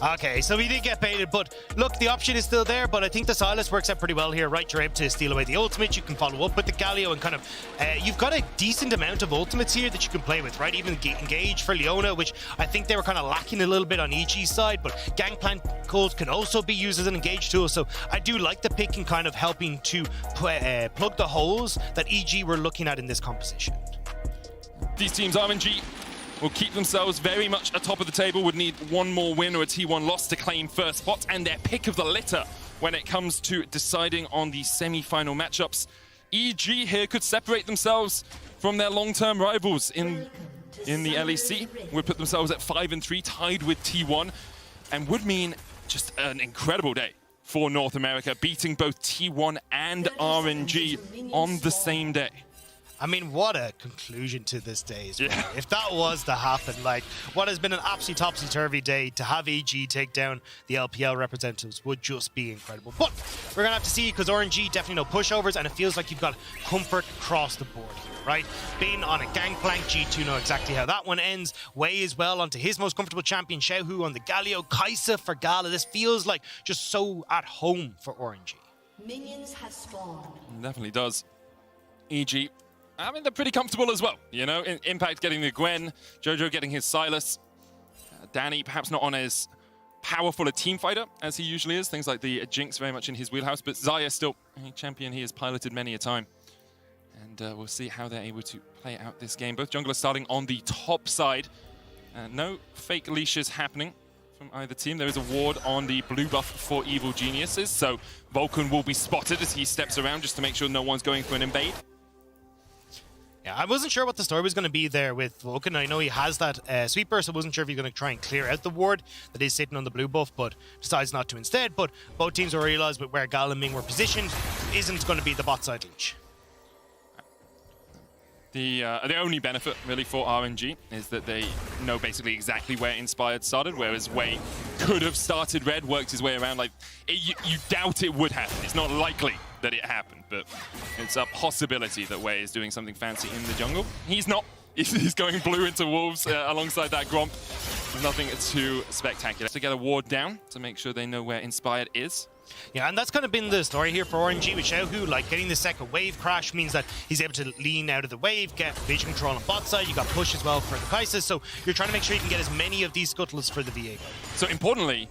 Okay, so we did get baited, but look, the option is still there, but I think the Silas works out pretty well here, right? You're able to steal away the ultimate, you can follow up with the Galio, and kind of, you've got a decent amount of ultimates here that you can play with, right? Even Engage for Leona, which I think they were kind of lacking a little bit on EG's side, but Gangplank Gold can also be used as an Engage tool, so I do like the pick and kind of helping to plug the holes that EG were looking at in this composition. These teams, RNG, will keep themselves very much atop of the table, would need one more win or a T1 loss to claim first spot, and their pick of the litter when it comes to deciding on the semi-final matchups. EG here could separate themselves from their long-term rivals in the LEC, would put themselves at 5-3, tied with T1, and would mean just an incredible day for North America, beating both T1 and RNG on the same day. I mean, what a conclusion to this day. Yeah. If that was to happen, like, what has been an absolutely topsy-turvy day, to have EG take down the LPL representatives would just be incredible. But we're going to have to see, because RNG definitely no pushovers, and it feels like you've got comfort across the board here, right? Being on a Gangplank, G2 know exactly how that one ends. Wei as well onto his most comfortable champion, Xiaohu on the Galio, Kaisa for Gala. This feels like just so at home for RNG. Minions have spawned. It definitely does. EG, I mean, they're pretty comfortable as well, you know? Impact getting the Gwen, Jojo getting his Silas, Danny perhaps not on as powerful a team fighter as he usually is, things like the Jinx very much in his wheelhouse, but Xayah still a champion he has piloted many a time. And we'll see how they're able to play out this game. Both junglers starting on the top side. No fake leashes happening from either team. There is a ward on the blue buff for Evil Geniuses, so Vulcan will be spotted as he steps around just to make sure no one's going for an invade. Yeah, I wasn't sure what the story was going to be there with Vulcan. I know he has that sweeper, so I wasn't sure if he's going to try and clear out the ward that is sitting on the blue buff, but decides not to instead. But both teams will realize with where Gal and Ming were positioned isn't going to be the bot side leash. The only benefit, really, for RNG is that they know basically exactly where Inspired started, whereas Wei could have started red, worked his way around. Like, you doubt it would happen. It's not likely that it happened, but it's a possibility that Wei is doing something fancy in the jungle. He's not. He's going blue into Wolves alongside that Gromp. There's nothing too spectacular. To get a ward down to make sure they know where Inspired is. Yeah, and that's kind of been the story here for RNG with Xiaohu. Like, getting the second wave crash means that he's able to lean out of the wave, get vision control on bot side. You got push as well for the Kaisa, so you're trying to make sure you can get as many of these scuttles for the Viego. So importantly,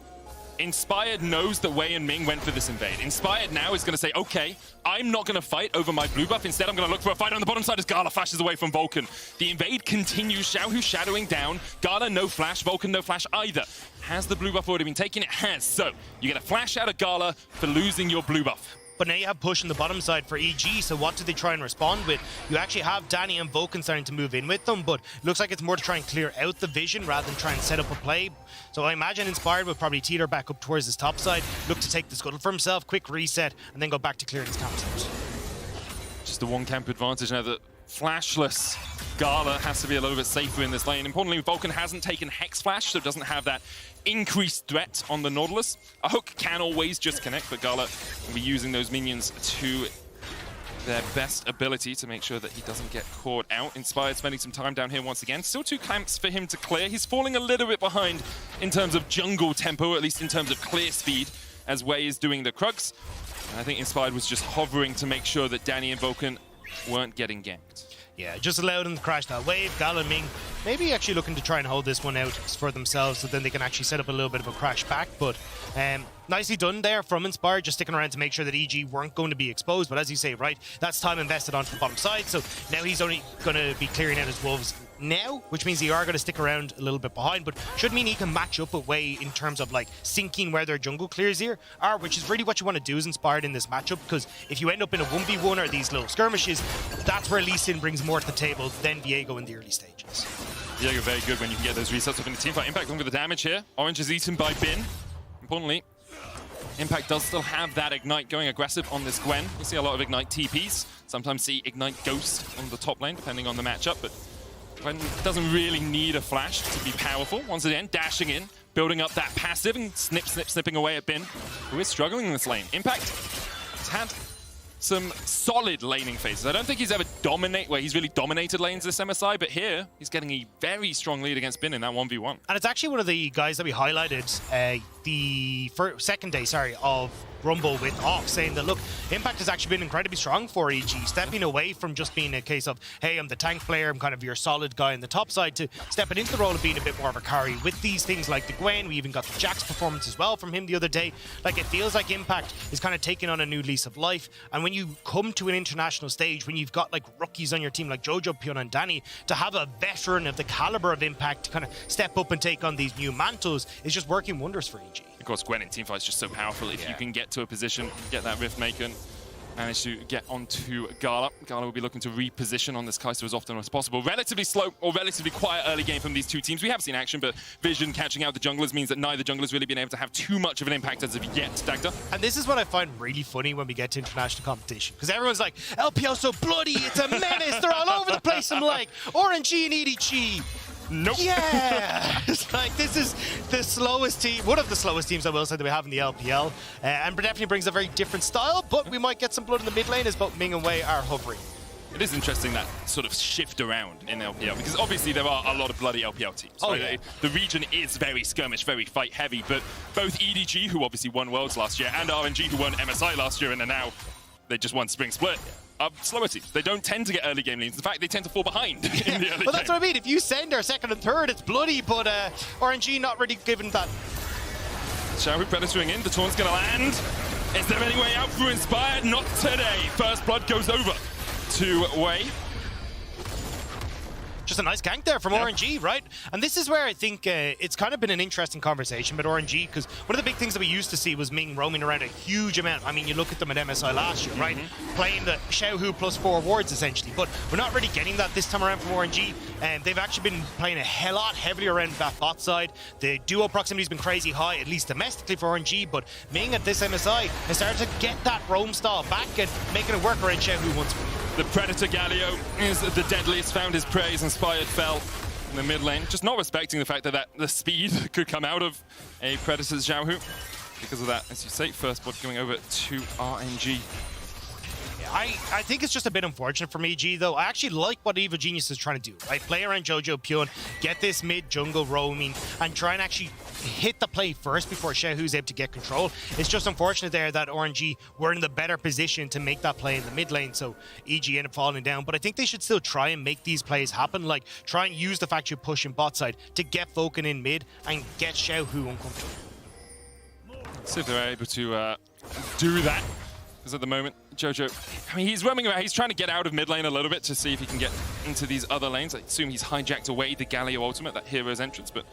Inspired knows that Wei and Ming went for this invade. Inspired now is going to say, okay, I'm not going to fight over my blue buff. Instead, I'm going to look for a fight on the bottom side as Gala flashes away from Vulcan. The invade continues. Xiaohu shadowing down. Gala no flash. Vulcan no flash either. Has the blue buff already been taken? It has. So you get a flash out of Gala for losing your blue buff. But now you have push on the bottom side for EG, so what do they try and respond with? You actually have Danny and Vulcan starting to move in with them, but looks like it's more to try and clear out the vision rather than try and set up a play. So I imagine Inspired will probably teeter back up towards his top side, look to take the scuttle for himself, quick reset, and then go back to clearing his camps out. Just the one camp advantage now that flashless Gala has to be a little bit safer in this lane. Importantly, Vulcan hasn't taken Hex Flash, so it doesn't have that increased threat on the Nautilus. A hook can always just connect, but Gala will be using those minions to their best ability to make sure that he doesn't get caught out. Inspired spending some time down here once again. Still 2 camps for him to clear. He's falling a little bit behind in terms of jungle tempo, at least in terms of clear speed, as Wei is doing the Krugs. And I think Inspired was just hovering to make sure that Danny and Vulcan weren't getting ganked. Yeah, just allowed them to crash that wave. Gal and Ming maybe actually looking to try and hold this one out for themselves so then they can actually set up a little bit of a crash back. But nicely done there from Inspired, just sticking around to make sure that EG weren't going to be exposed. But as you say, right, that's time invested onto the bottom side. So now he's only going to be clearing out his wolves now, which means they are going to stick around a little bit behind, but should mean he can match up with Wei in terms of like sinking where their jungle clears here are, which is really what you want to do as Inspired in this matchup, because if you end up in a 1v1 or these little skirmishes, that's where Lee Sin brings more to the table than Viego in the early stages. Viego very good when you can get those resets within the team fight. Impact going for the damage here. Orange is eaten by Bin. Importantly, Impact does still have that Ignite going aggressive on this Gwen. You see a lot of Ignite TPs, sometimes see Ignite Ghost on the top lane, depending on the matchup, but Gwen doesn't really need a flash to be powerful. Once again, dashing in, building up that passive and snipping away at Bin, who is struggling in this lane. Impact has had some solid laning phases. I don't think he's ever he's really dominated lanes this MSI, but here he's getting a very strong lead against Bin in that 1v1. And it's actually one of the guys that we highlighted the second day, of Rumble with Ox, saying that, look, Impact has actually been incredibly strong for EG, stepping away from just being a case of, hey, I'm the tank player, I'm kind of your solid guy on the top side, to stepping into the role of being a bit more of a carry with these things like the Gwen. We even got the Jax performance as well from him the other day. Like, it feels like Impact is kind of taking on a new lease of life. And when you come to an international stage, when you've got like rookies on your team like Jojo, Pion, and Danny, to have a veteran of the caliber of Impact to kind of step up and take on these new mantles is just working wonders for EG. Of course, Gwen in teamfight is just so powerful. If you can get to a position, get that Rift Maker, manage to get onto Gala. Gala will be looking to reposition on this Kai'Sa as often as possible. Relatively slow or relatively quiet early game from these two teams. We have seen action, but Vision catching out the junglers means that neither jungler's really been able to have too much of an impact as of yet, Dagda. And this is what I find really funny when we get to international competition, because everyone's like, LPL so bloody, it's a menace, they're all over the place. I'm like, RNG and EDG. Nope. Yeah, it's like, this is the slowest team, one of the slowest teams I will say that we have in the LPL, and definitely brings a very different style, but we might get some blood in the mid lane as both Ming and Wei are hovering. It is interesting that sort of shift around in LPL, because obviously there are a lot of bloody LPL teams. Oh, right? yeah. The region is very skirmish, very fight heavy, but both EDG, who obviously won Worlds last year, and RNG, who won MSI last year, and are now, they just won Spring Split, are slower teams. They don't tend to get early game leads. In fact, they tend to fall behind in the early game. Well, that's what I mean. If you send our second and third, it's bloody, but RNG not really given that. Xiaohu Predatoring in, the taunt's gonna land. Is there any way out for Inspired? Not today. First blood goes over to Wei. Just a nice gank there from RNG, right? And this is where I think it's kind of been an interesting conversation with RNG, because one of the big things that we used to see was Ming roaming around a huge amount. I mean, you look at them at MSI last year, right? Playing the Xiaohu plus 4 wards, essentially. But we're not really getting that this time around from RNG. And they've actually been playing a lot heavier around that bot side. The duo proximity has been crazy high, at least domestically for RNG. But Ming at this MSI has started to get that roam style back and making it work around Xiaohu once more. The Predator Galio is the deadliest, found his prey, Inspired fell in the mid lane. Just not respecting the fact that the speed could come out of a Predator's Xiaohu. Because of that, as you say, first blood going over to RNG. I think it's just a bit unfortunate for EG, though. I actually like what Evil Genius is trying to do, right? Play around Jojo, Pion, get this mid-jungle roaming, and try and actually hit the play first before Xiaohu's able to get control. It's just unfortunate there that RNG were in the better position to make that play in the mid lane, so EG ended up falling down. But I think they should still try and make these plays happen, like try and use the fact you're pushing bot side to get Vulcan in mid and get Xiaohu uncomfortable. See if they're able to do that. Because at the moment, Jojo, I mean, he's roaming around. He's trying to get out of mid lane a little bit to see if he can get into these other lanes. I assume he's hijacked away the Galio ultimate, that hero's entrance, but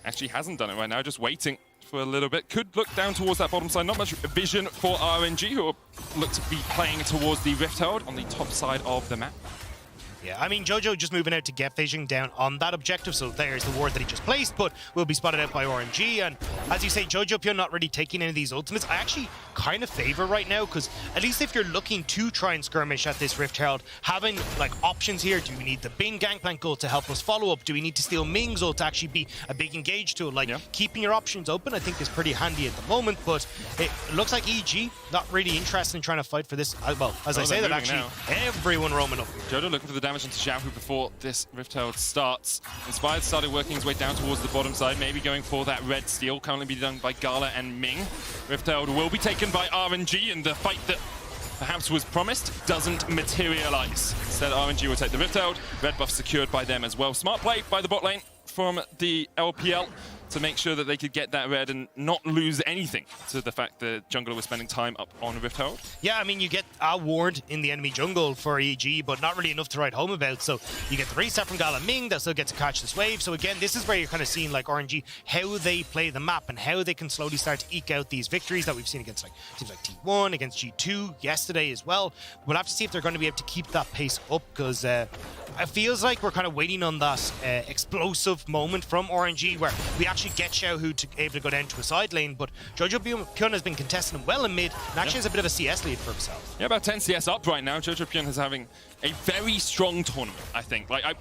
actually hasn't done it right now, just waiting for a little bit. Could look down towards that bottom side. Not much vision for RNG, who look to be playing towards the Rift Herald on the top side of the map. Yeah, I mean, Jojo just moving out to get vision down on that objective, so there's the ward that he just placed, but will be spotted out by RNG. And as you say, Jojo Pion not really taking any of these ultimates. I actually kind of favor right now, because at least if you're looking to try and skirmish at this Rift Herald, having like options here. Do we need the Bing Gangplank ult to help us follow up? Do we need to steal Ming's ult to actually be a big engage tool? Like, keeping your options open, I think, is pretty handy at the moment, but it looks like EG not really interested in trying to fight for this. Well, as I say that, actually, everyone roaming up here. Jojo looking for the damage into Xiaohu before this Rift Herald starts. Inspired started working his way down towards the bottom side, maybe going for that red steal, currently being done by Gala and Ming. Rift Herald will be taken by RNG, and the fight that perhaps was promised doesn't materialize. Instead, RNG will take the Rift Herald. Red buff secured by them as well. Smart play by the bot lane from the LPL to make sure that they could get that red and not lose anything to the fact that jungler was spending time up on Rift Herald. Yeah, I mean, you get a ward in the enemy jungle for EG, but not really enough to write home about. So you get the reset from Gala Ming that still gets to catch this wave. So again, this is where you're kind of seeing like RNG, how they play the map and how they can slowly start to eke out these victories that we've seen against like teams like T1, against G2 yesterday as well. We'll have to see if they're going to be able to keep that pace up, because it feels like we're kind of waiting on that explosive moment from RNG where we actually get Xiaohu to able to go down to a side lane, but Jojo Pion has been contesting him well in mid and actually has a bit of a CS lead for himself. Yeah, about 10 CS up right now. Jojo Pion is having a very strong tournament, I think. Like,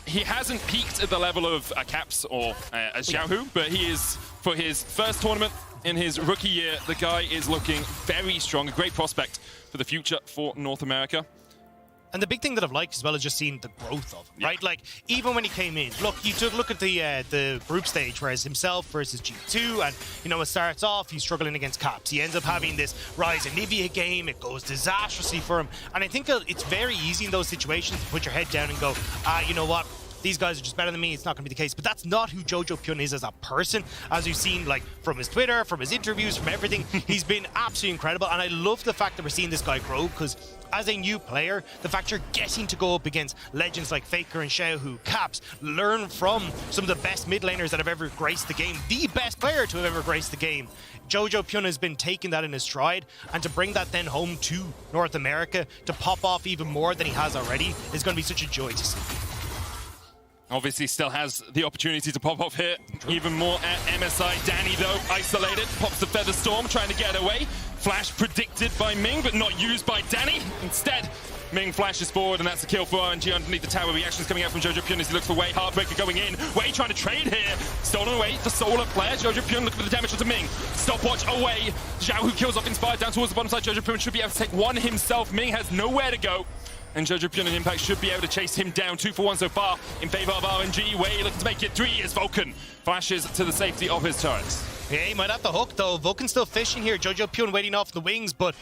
he hasn't peaked at the level of a Caps or a Xiaohu, but he is, for his first tournament, in his rookie year. The guy is looking very strong, a great prospect for the future for North America. And the big thing that I've liked as well is just seeing the growth of him, right? Like, even when he came in, look, you took a look at the group stage, whereas himself versus G2, and, you know, it starts off, he's struggling against Caps. He ends up having this Rise of Nivea game. It goes disastrously for him. And I think it's very easy in those situations to put your head down and go, you know what? These guys are just better than me. It's not going to be the case. But that's not who Jojo Pyun is as a person. As you've seen, like, from his Twitter, from his interviews, from everything, he's been absolutely incredible. And I love the fact that we're seeing this guy grow, because as a new player, the fact you're getting to go up against legends like Faker and Xiaohu, Caps, learn from some of the best mid laners that have ever graced the game, the best player to have ever graced the game. Jojo Pyun has been taking that in his stride, and to bring that then home to North America, to pop off even more than he has already, is going to be such a joy to see. Obviously still has the opportunity to pop off here. Even more at MSI. Danny, though, isolated. Pops the Feather Storm, trying to get away. Flash predicted by Ming, but not used by Danny. Instead, Ming flashes forward, and that's a kill for RNG underneath the tower. Reactions coming out from Jojo Pyun as he looks for Wei. Heartbreaker going in. Wei trying to trade here. Stolen away. The Solar player. Jojo Pyun looking for the damage onto Ming. Stopwatch away. Zhao, who kills off Inspired down towards the bottom side. Jojo Pyun should be able to take one himself. Ming has nowhere to go. And Jojo Pyun and Impact should be able to chase him down. 2 for 1 so far in favor of RNG. Wei looking to make it 3 as Vulcan flashes to the safety of his turrets. Yeah, he might have the hook though. Vulcan's still fishing here. Jojo Pyun waiting off the wings, but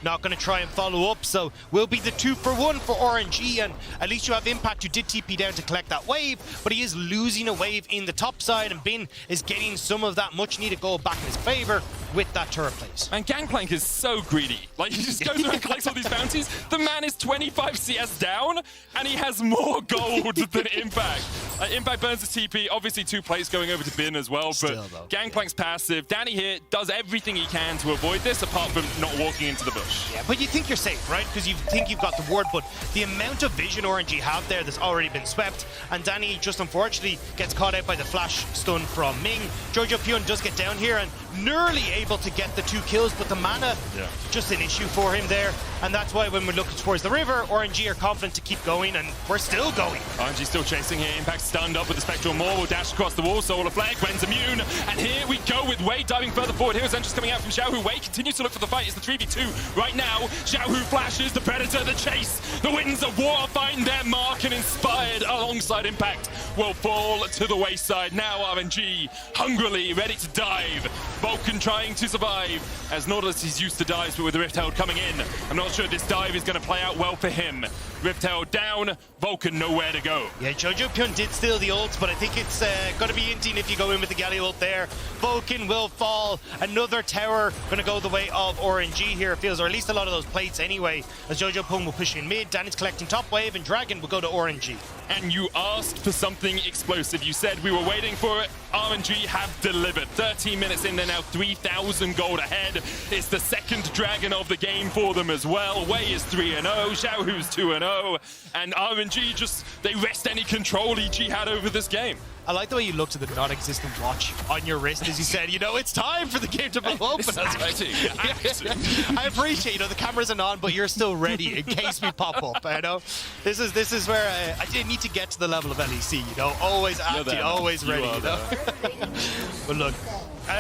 not going to try and follow up. So will be the 2 for 1 for RNG, and at least you have Impact, who did TP down to collect that wave, but he is losing a wave in the top side, and Bin is getting some of that much needed gold back in his favor with that turret place. And Gangplank is so greedy. Like, he just goes around and collects all these bounties. The man is 25 CS down, and he has more gold than Impact. Impact burns his TP. Obviously, 2 plays going over to Bin as well, Still, but though, Gangplank's passive. Danny here does everything he can to avoid this, apart from not walking into the bush. Yeah, but you think you're safe, right? Because you think you've got the ward, but the amount of vision RNG have there that's already been swept, and Danny just unfortunately gets caught out by the flash stun from Ming. Jojo Pyun does get down here and nearly able to get the 2 kills, but the mana, just an issue for him there, and that's why when we're looking towards the river, RNG are confident to keep going, and we're still going. RNG still chasing here. Impact stunned up with the Spectral Maw. Will dash across the wall. Solar Flare. Gwen's immune. And here we go with Wei diving further forward. Here's Entrance coming out from Xiaohu. Wei continues to look for the fight. It's the 3v2 right now. Xiaohu flashes. The Predator, the chase. The Winds of War find their mark, and Inspired alongside Impact will fall to the wayside. Now RNG hungrily ready to dive. Vulcan trying to survive as Nautilus is used to dives, but with the Rift Herald coming in, I'm not sure this dive is going to play out well for him. Rift Herald down, Vulcan nowhere to go. Yeah, Jojo Pyun did steal the ult, but I think it's going to be inting if you go in with the Galley ult there. Vulcan will fall. Another tower going to go the way of RNG here, it feels, or at least a lot of those plates anyway, as Jojo Pyun will push in mid. Danny's collecting top wave, and Dragon will go to RNG. And you asked for something explosive. You said we were waiting for it. RNG have delivered. 13 minutes in, they're now 3,000 gold ahead. It's the second Dragon of the game for them as well. Wei is 3-0, Xiaohu's 2-0, and RNG just, they rest any control EG had over this game. I like the way you looked at the non-existent watch on your wrist as you said, you know, it's time for the game to blow open. I appreciate, you know, the cameras are on, but you're still ready in case we pop up. You know, this is where I didn't need to get to the level of LEC. You know, always active, always ready. You know? But look,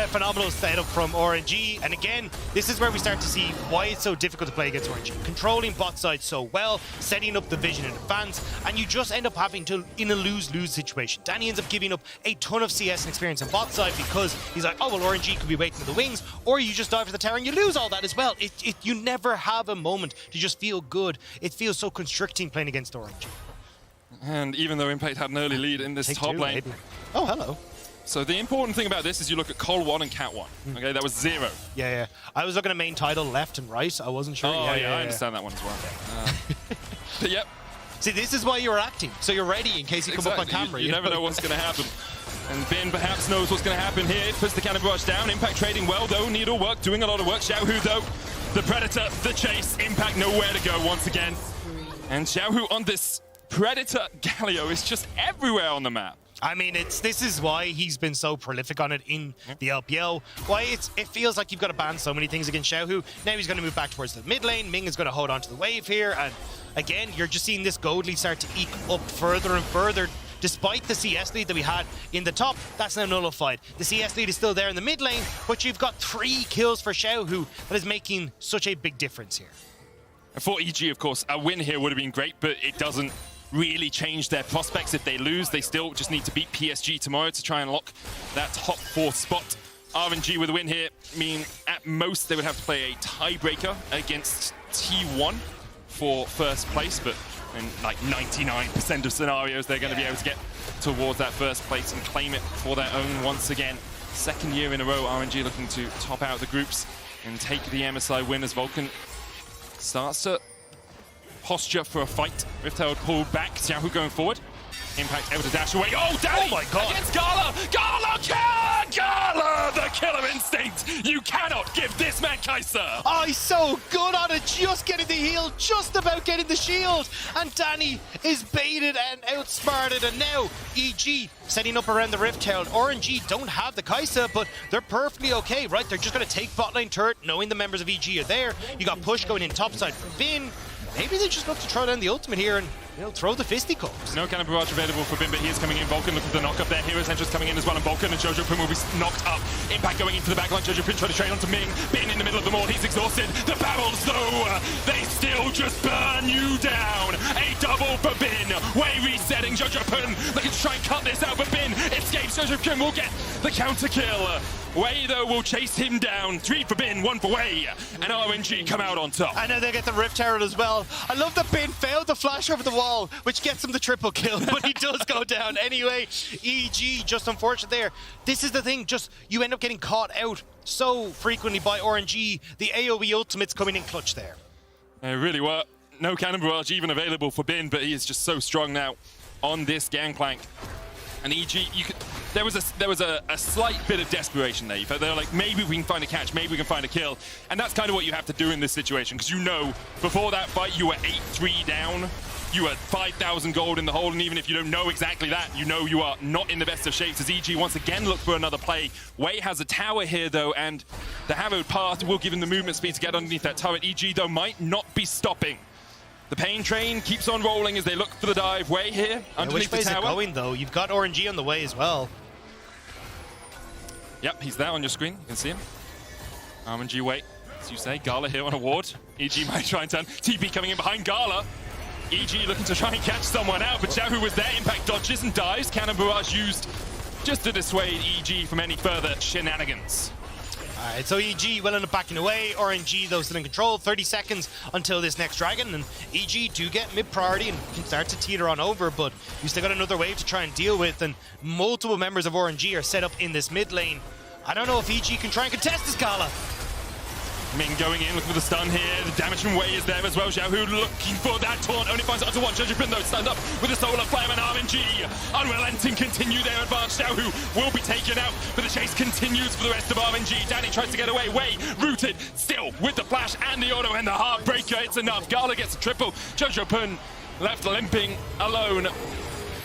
phenomenal setup from RNG, and again, this is where we start to see why it's so difficult to play against RNG. Controlling bot side so well, setting up the vision in advance, and you just end up having to in a lose-lose situation. Danny ends up giving up a ton of CS and experience on bot side because he's like, oh well, RNG could be waiting for the wings, or you just dive for the tower and you lose all that as well. You never have a moment to just feel good. It feels so constricting playing against RNG. And even though Impact had an early lead in this top lane. Maybe. Oh, hello. So the important thing about this is you look at Col 1 and Cat 1. Okay, that was 0. Yeah. I was looking at main title left and right. I wasn't sure. Oh, yeah, I understand that one as well. But yep. See, this is why you're acting. So you're ready in case you come up on camera. You never know what's going to happen. And Bin perhaps knows what's going to happen here. Puts the cannon barrage down. Impact trading well, though. Needle work, doing a lot of work. Xiaohu, though. The Predator, the chase. Impact nowhere to go once again. And Xiaohu on this Predator Galio is just everywhere on the map. I mean, this is why he's been so prolific on it in the LPL. Why it feels like you've got to ban so many things against Xiaohu. Now he's going to move back towards the mid lane. Ming is going to hold on to the wave here. And again, you're just seeing this gold lead start to eke up further and further despite the CS lead that we had in the top, that's now nullified. The CS lead is still there in the mid lane, but you've got 3 kills for Xiaohu. That is making such a big difference here. For EG, of course, a win here would have been great, but it doesn't really change their prospects. If they lose, they still just need to beat PSG tomorrow to try and lock that top 4 spot. RNG with a win here mean at most they would have to play a tiebreaker against T1 for first place, but in like 99% of scenarios they're going to be able to get towards that first place and claim it for their own once again. Second year in a row, RNG looking to top out the groups and take the MSI win as Vulcan starts to posture for a fight. Rift Herald pulled back, Xiaohu going forward. Impact able to dash away. Oh, Danny! Oh my god! Against Gala! Gala kill! Gala! The killer instinct! You cannot give this man Kaiser! Oh, he's so good on it, just getting the heal, just about getting the shield. And Danny is baited and outsmarted, and now EG setting up around the Rift Herald. RNG don't have the Kai'Sa, but they're perfectly okay, right? They're just going to take bot lane turret, knowing the members of EG are there. You got push going in topside for Bin. Maybe they just look to throw down the ultimate here and, you know, throw the fisticuffs. No kind of barrage available for Bin, but he is coming in. Vulcan looking for the knock up there. Hero's Entrance coming in as well, and Vulcan and Jojo Pin will be knocked up. Impact going into the backline. Jojo Pin trying to trade onto Ming. Bin in the middle of the mall. He's exhausted. The barrels, though, they still just burn you down. A double for Bin. Way resetting. Jojo Pin looking to try and cut this out, but Bin escapes. Jojo Pin will get the counter kill. Wei, though, will chase him down. 3 for Bin, 1 for Wei. And RNG come out on top. I know they get the Rift Herald as well. I love that Bin failed the flash over the wall, which gets him the triple kill, but he does go down anyway. EG, just unfortunate there. This is the thing, just you end up getting caught out so frequently by RNG. The AoE ultimates coming in clutch there. They really were. No cannon barrage even available for Bin, but he is just so strong now on this gangplank. And EG, there was a slight bit of desperation there. They were like, maybe we can find a catch, maybe we can find a kill. And that's kind of what you have to do in this situation, because you know, before that fight, you were 8-3 down. You were 5,000 gold in the hole, and even if you don't know exactly that, you know you are not in the best of shapes as EG once again look for another play. Wei has a tower here, though, and the Hallowed Path will give him the movement speed to get underneath that turret. EG, though, might not be stopping. The pain train keeps on rolling as they look for the dive. Wei here, underneath the tower. Which way is it going, though? You've got RNG on the way as well. Yep, he's there on your screen. You can see him. RNG Wei, as you say. Gala here on a ward. EG might try and turn. TP coming in behind Gala. EG looking to try and catch someone out, but Xiaohu was there. Impact dodges and dives. Cannon barrage used just to dissuade EG from any further shenanigans. Alright, so EG will end up backing away. RNG, though, still in control. 30 seconds until this next dragon, and EG do get mid-priority and can start to teeter on over, but you still got another wave to try and deal with, and multiple members of RNG are set up in this mid lane. I don't know if EG can try and contest this Gala. Ming going in, looking for the stun here. The damage from Wei is there as well. Xiaohu looking for that taunt. Only finds it onto one. Jojo Pin, though, stand up with the Solar Flame, and RNG unrelenting continue their advance. Xiaohu will be taken out, but the chase continues for the rest of RNG. Danny tries to get away. Wei rooted still with the flash and the auto and the heartbreaker. It's enough. Gala gets a triple. Jojo Pin left limping alone.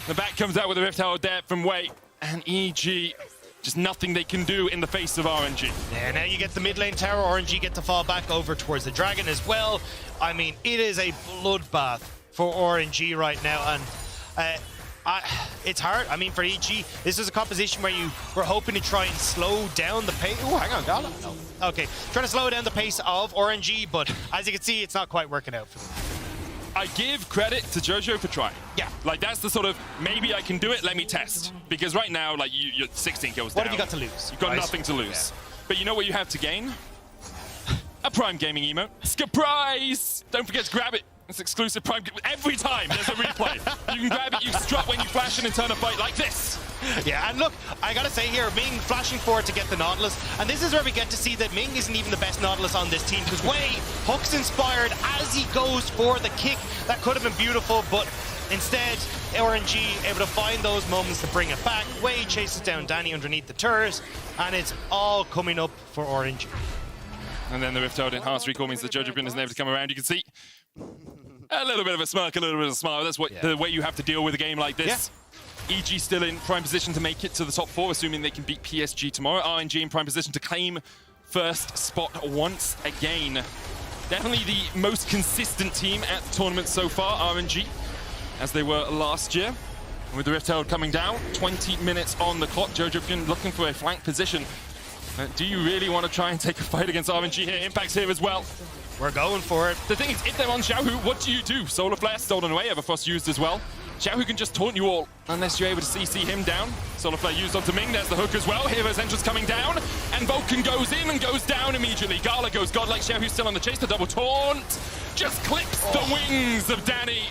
The back comes out with a Rift Herald there from Wei, and EG. Just nothing they can do in the face of RNG. Yeah, now you get the mid lane tower. RNG get to fall back over towards the dragon as well. I mean, it is a bloodbath for RNG right now, and it's hard. I mean, for EG, this is a composition where you were hoping to try and slow down the pace. Oh, hang on, Gala. No. Okay, trying to slow down the pace of RNG, but as you can see, it's not quite working out for them. I give credit to Jojo for trying. Yeah. Like, that's the sort of, maybe I can do it, let me test. Because right now, like, you're 16 kills down. What have you got to lose? You've got nothing to lose. Yeah. But you know what you have to gain? A Prime Gaming emote. Surprise! Don't forget to grab it. It's exclusive Prime. Every time there's a replay. You can grab it, you strut when you flash in and turn a fight like this. Yeah, and look, I gotta say here, Ming flashing forward to get the Nautilus, and this is where we get to see that Ming isn't even the best Nautilus on this team, because Wei hooks inspired as he goes for the kick. That could have been beautiful, but instead, RNG able to find those moments to bring it back. Wei chases down Danny underneath the turret, and it's all coming up for RNG. And then the Rift Herald enhanced recall means that Jojo Pin isn't able to come around. You can see a little bit of a smirk, a little bit of a smile. That's what the way you have to deal with a game like this. Yeah. EG still in prime position to make it to the top 4, assuming they can beat PSG tomorrow. RNG in prime position to claim first spot once again. Definitely the most consistent team at the tournament so far, RNG, as they were last year. With the Rift Herald coming down, 20 minutes on the clock. Jojo looking for a flank position. Do you really want to try and take a fight against RNG here? Impact's here as well. We're going for it. The thing is, if they're on Xiaohu, what do you do? Solar Flare stolen away, Everfrost used as well. Xiaohu can just taunt you all, unless you're able to CC him down. Solar Flare used onto Ming, there's the hook as well. Hero's entrance coming down, and Vulcan goes in and goes down immediately. Gala goes godlike, Xiaohu's still on the chase, the double taunt. Just clips the wings of Danny.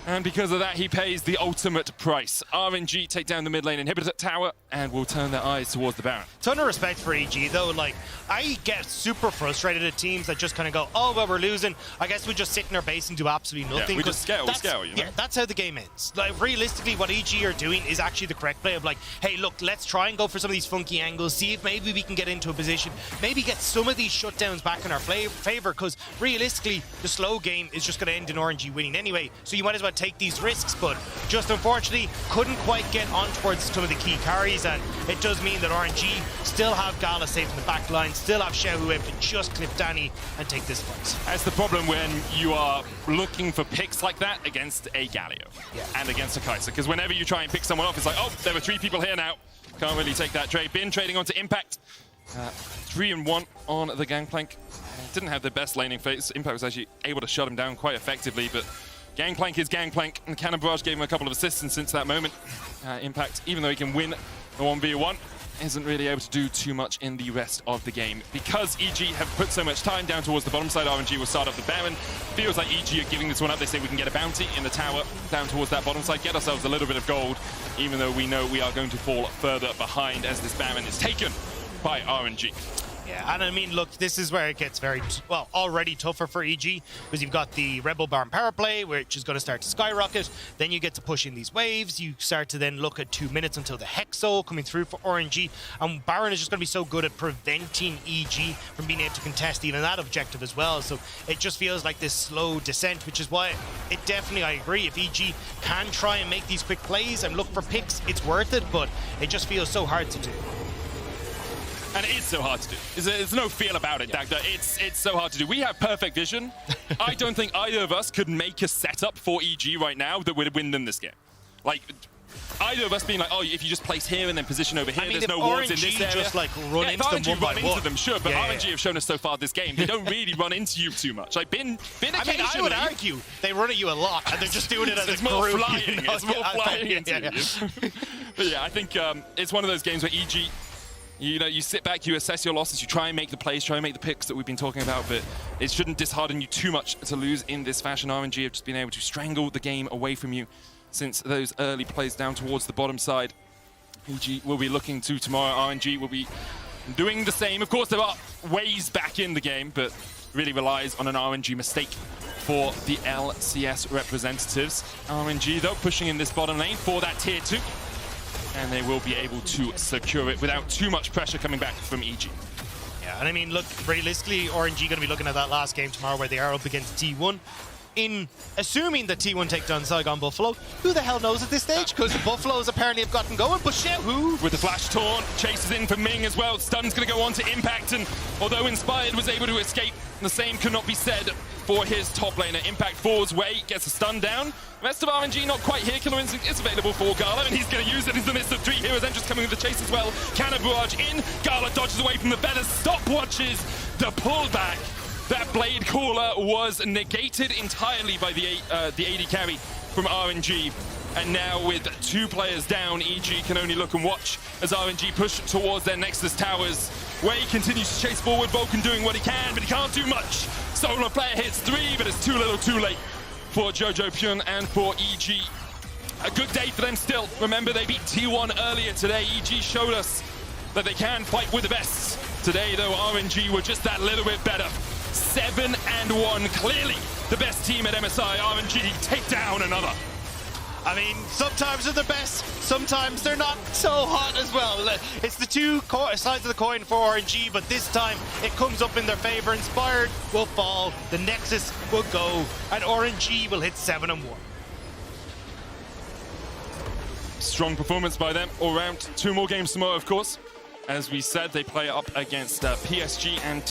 And because of that, he pays the ultimate price. RNG take down the mid lane inhibitor tower and will turn their eyes towards the Baron. Ton of respect for EG, though. Like, I get super frustrated at teams that just kind of go, oh, well, we're losing. I guess we just sit in our base and do absolutely nothing. Yeah, we just scale, you know? Yeah, that's how the game ends. Like, realistically, what EG are doing is actually the correct play of like, hey, look, let's try and go for some of these funky angles, see if maybe we can get into a position, maybe get some of these shutdowns back in our favor, because realistically, the slow game is just going to end in RNG winning anyway, so you might as well take these risks, but just unfortunately couldn't quite get on towards some of the key carries, and it does mean that RNG still have Gala safe in the back line, still have Xiaohu able to just clip Danny and take this fight. That's the problem when you are looking for picks like that against a Galio and against a Kai'Sa, because whenever you try and pick someone off, it's like, oh, there were 3 people here now. Can't really take that trade. Bin trading onto Impact. 3-1 on the Gangplank. Didn't have the best laning phase. Impact was actually able to shut him down quite effectively, but Gangplank is Gangplank, and Cannon Barrage gave him a couple of assists, and since that moment, Impact, even though he can win the 1v1, isn't really able to do too much in the rest of the game. Because EG have put so much time down towards the bottom side, RNG will start off the Baron. Feels like EG are giving this one up. They say we can get a bounty in the tower down towards that bottom side, get ourselves a little bit of gold, even though we know we are going to fall further behind as this Baron is taken by RNG. Yeah, and I mean, look, this is where it gets very, well, already tougher for EG, because you've got the Rebel Baron power play, which is going to start to skyrocket. Then you get to push in these waves. You start to then look at 2 minutes until the Hexo coming through for RNG. And Baron is just going to be so good at preventing EG from being able to contest even that objective as well. So it just feels like this slow descent, which is why it definitely, I agree, if EG can try and make these quick plays and look for picks, it's worth it, but it just feels so hard to do. And it is so hard to do. There's no feel about it, Dagda. It's so hard to do. We have perfect vision. I don't think either of us could make a setup for EG right now that would win them this game. Like, either of us being like, oh, if you just place here and then position over here, there's no wards in this area. Just like run into them one by one. Into them, sure, but RNG have shown us so far this game, they don't really run into you too much. Like, Bin occasionally. I mean, I would argue they run at you a lot, and they're just doing it as it's a more group. flying. You know? It's more flying into you. But yeah, I think it's one of those games where EG, you know, you sit back, you assess your losses, you try and make the plays, try and make the picks that we've been talking about, but it shouldn't dishearten you too much to lose in this fashion. RNG have just been able to strangle the game away from you since those early plays down towards the bottom side. EG will be looking to tomorrow. RNG will be doing the same. Of course, there are ways back in the game, but really relies on an RNG mistake for the LCS representatives. RNG, though, pushing in this bottom lane for that tier 2. And they will be able to secure it without too much pressure coming back from EG. Yeah, and I mean, look, realistically, RNG going to be looking at that last game tomorrow where they are up against T1. In assuming that T1 take down Saigon Buffalo, who the hell knows at this stage? Because the Buffaloes apparently have gotten going, but Xiaohu with the flash taunt, chases in for Ming as well. Stun's going to go on to Impact, and although Inspired was able to escape, the same cannot be said for his top laner. Impact falls way, gets a stun down. The rest of RNG not quite here. Killer Instinct is available for Gala, and he's going to use it in the midst of 3 heroes. Entrance coming with the chase as well. Cannon Barrage in. Gala dodges away from the feathers. Stopwatches the pullback. That blade caller was negated entirely by the AD carry from RNG. And now with 2 players down, EG can only look and watch as RNG push towards their Nexus towers. Wei continues to chase forward, Vulcan doing what he can, but he can't do much. Solar Flare hits 3, but it's too little too late for Jojo Pyun and for EG. A good day for them still. Remember, they beat T1 earlier today. EG showed us that they can fight with the best. Today, though, RNG were just that little bit better. 7-1, clearly the best team at MSI. RNG take down another. I mean, sometimes they're the best, sometimes they're not so hot as well. It's the 2 sides of the coin for RNG, but this time it comes up in their favor. Inspired will fall, the Nexus will go, and RNG will hit 7-1. Strong performance by them all round. 2 more games tomorrow, of course. As we said, they play up against PSG and